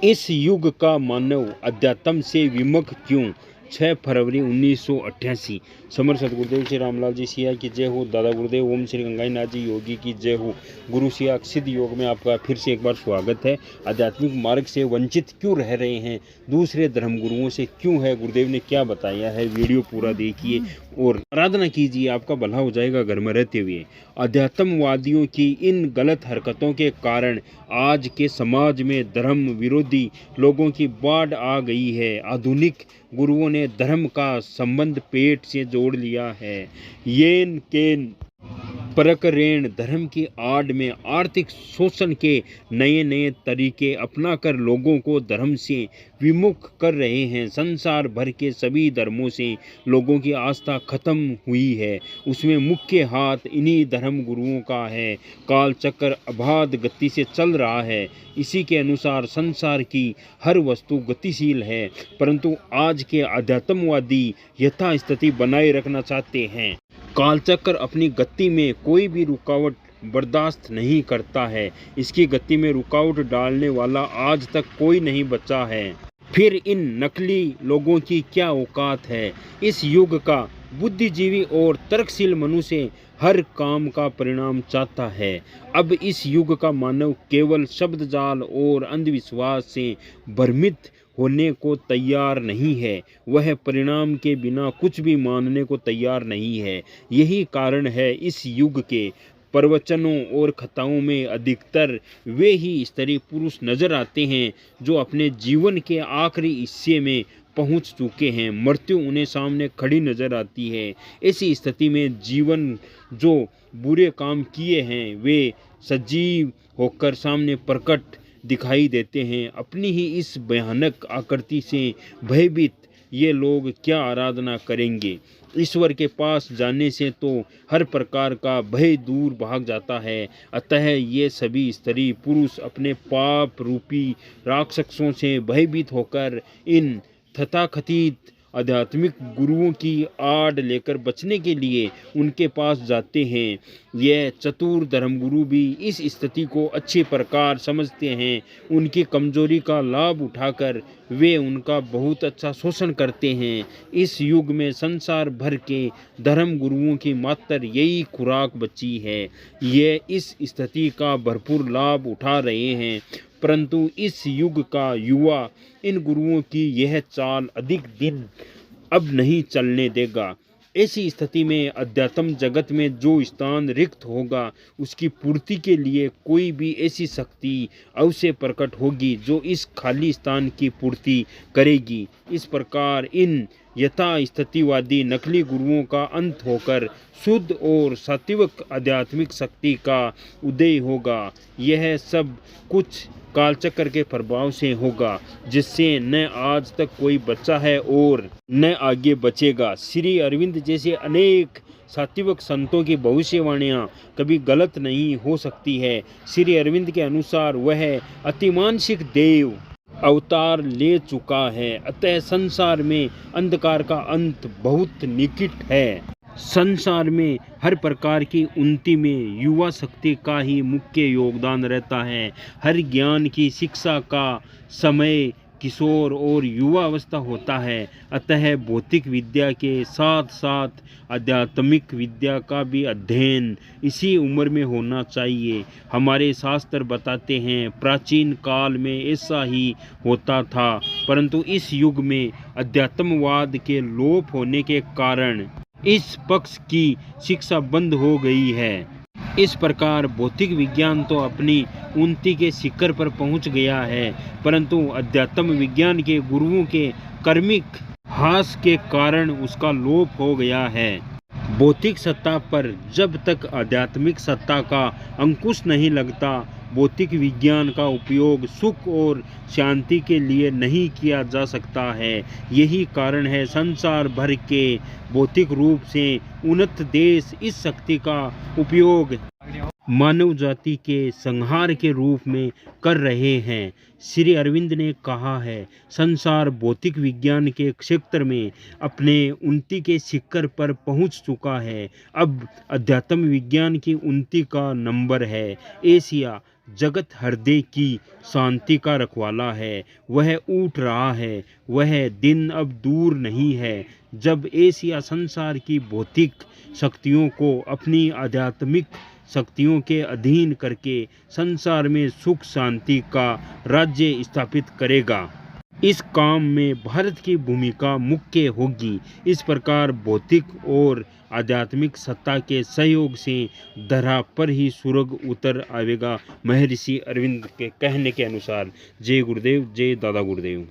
इस युग का मानव अध्यात्म से विमुख क्यों। 6 फरवरी 1988। समर सतगुरुदेव श्री रामलाल जी सिया की जय हो। दादा गुरुदेव ओम श्री गंगाई नाथ जी योगी की जय हो। गुरु सिया सिद्ध योग में आपका फिर से एक बार स्वागत है। आध्यात्मिक मार्ग से वंचित क्यों रह रहे हैं, दूसरे धर्म गुरुओं से क्यों है, गुरुदेव ने क्या बताया है, वीडियो पूरा देखिए और आराधना कीजिए, आपका भला हो जाएगा घर में रहते हुए। अध्यात्मवादियों की इन गलत हरकतों के कारण आज के समाज में धर्म विरोधी लोगों की बाढ़ आ गई है। आधुनिक गुरुओं ने धर्म का संबंध पेट से जोड़ लिया है। येन केन परक ऋण धर्म की आड़ में आर्थिक शोषण के नए नए तरीके अपनाकर लोगों को धर्म से विमुख कर रहे हैं। संसार भर के सभी धर्मों से लोगों की आस्था खत्म हुई है, उसमें मुख्य हाथ इन्हीं धर्म गुरुओं का है। काल चक्र अबाध गति से चल रहा है। इसी के अनुसार संसार की हर वस्तु गतिशील है, परंतु आज के अध्यात्मवादी यथास्थिति बनाए रखना चाहते हैं। कालचक्र अपनी गति में कोई भी रुकावट बर्दाश्त नहीं करता है। इसकी गति में रुकावट डालने वाला आज तक कोई नहीं बचा है। फिर इन नकली लोगों की क्या औकात है। इस युग का बुद्धिजीवी और तर्कशील मनुष्य हर काम का परिणाम चाहता है। अब इस युग का मानव केवल शब्द जाल और अंधविश्वास से भ्रमित होने को तैयार नहीं है, वह परिणाम के बिना कुछ भी मानने को तैयार नहीं है। यही कारण है इस युग के प्रवचनों और कथाओं में अधिकतर वे ही स्त्री पुरुष नजर आते हैं जो अपने जीवन के आखिरी हिस्से में पहुंच चुके हैं। मृत्यु उन्हें सामने खड़ी नजर आती है। ऐसी स्थिति में जीवन जो बुरे काम किए हैं वे सजीव होकर सामने प्रकट दिखाई देते हैं। अपनी ही इस भयानक आकृति से भयभीत ये लोग क्या आराधना करेंगे। ईश्वर के पास जाने से तो हर प्रकार का भय दूर भाग जाता है। अतः ये सभी स्त्री पुरुष अपने पाप रूपी राक्षसों से भयभीत होकर इन तथाकथित आध्यात्मिक गुरुओं की आड़ लेकर बचने के लिए उनके पास जाते हैं। यह चतुर धर्मगुरु भी इस स्थिति को अच्छे प्रकार समझते हैं। उनकी कमजोरी का लाभ उठाकर वे उनका बहुत अच्छा शोषण करते हैं। इस युग में संसार भर के धर्म गुरुओं की मात्र यही खुराक बची है। ये इस स्थिति का भरपूर लाभ उठा रहे हैं, परंतु इस युग का युवा इन गुरुओं की यह चाल अधिक दिन अब नहीं चलने देगा। ऐसी स्थिति में अध्यात्म जगत में जो स्थान रिक्त होगा उसकी पूर्ति के लिए कोई भी ऐसी शक्ति अवश्य प्रकट होगी जो इस खाली स्थान की पूर्ति करेगी। इस प्रकार इन यथास्थितिवादी नकली गुरुओं का अंत होकर शुद्ध और सात्विक आध्यात्मिक शक्ति का उदय होगा। यह सब कुछ कालचक्र के प्रभाव से होगा, जिससे न आज तक कोई बचा है और न आगे बचेगा। श्री अरविंद जैसे अनेक सात्विक संतों की भविष्यवाणियां कभी गलत नहीं हो सकती है। श्री अरविंद के अनुसार वह अतिमानसिक देव अवतार ले चुका है, अतः संसार में अंधकार का अंत बहुत निकट है। संसार में हर प्रकार की उन्नति में युवा शक्ति का ही मुख्य योगदान रहता है। हर ज्ञान की शिक्षा का समय किशोर और युवा अवस्था होता है। अतः भौतिक विद्या के साथ साथ आध्यात्मिक विद्या का भी अध्ययन इसी उम्र में होना चाहिए। हमारे शास्त्र बताते हैं प्राचीन काल में ऐसा ही होता था, परंतु इस युग में अध्यात्मवाद के लोप होने के कारण इस पक्ष की शिक्षा बंद हो गई है। इस प्रकार भौतिक विज्ञान तो अपनी उन्नति के शिखर पर पहुंच गया है, परंतु अध्यात्म विज्ञान के गुरुओं के कर्मिक हास के कारण उसका लोप हो गया है। भौतिक सत्ता पर जब तक आध्यात्मिक सत्ता का अंकुश नहीं लगता, भौतिक विज्ञान का उपयोग सुख और शांति के लिए नहीं किया जा सकता है। यही कारण है संसार भर के भौतिक रूप से उन्नत देश इस शक्ति का उपयोग मानव जाति के संहार के रूप में कर रहे हैं। श्री अरविंद ने कहा है संसार भौतिक विज्ञान के क्षेत्र में अपने उन्नति के शिखर पर पहुंच चुका है। अब अध्यात्म विज्ञान की उन्नति का नंबर है। एशिया जगत हृदय की शांति का रखवाला है। वह उठ रहा है, वह दिन अब दूर नहीं है जब एशिया संसार की भौतिक शक्तियों को अपनी आध्यात्मिक शक्तियों के अधीन करके संसार में सुख शांति का राज्य स्थापित करेगा। इस काम में भारत की भूमिका मुख्य होगी। इस प्रकार भौतिक और आध्यात्मिक सत्ता के सहयोग से धरा पर ही स्वर्ग उतर आवेगा। महर्षि अरविंद के कहने के अनुसार। जय गुरुदेव, जय दादा गुरुदेव।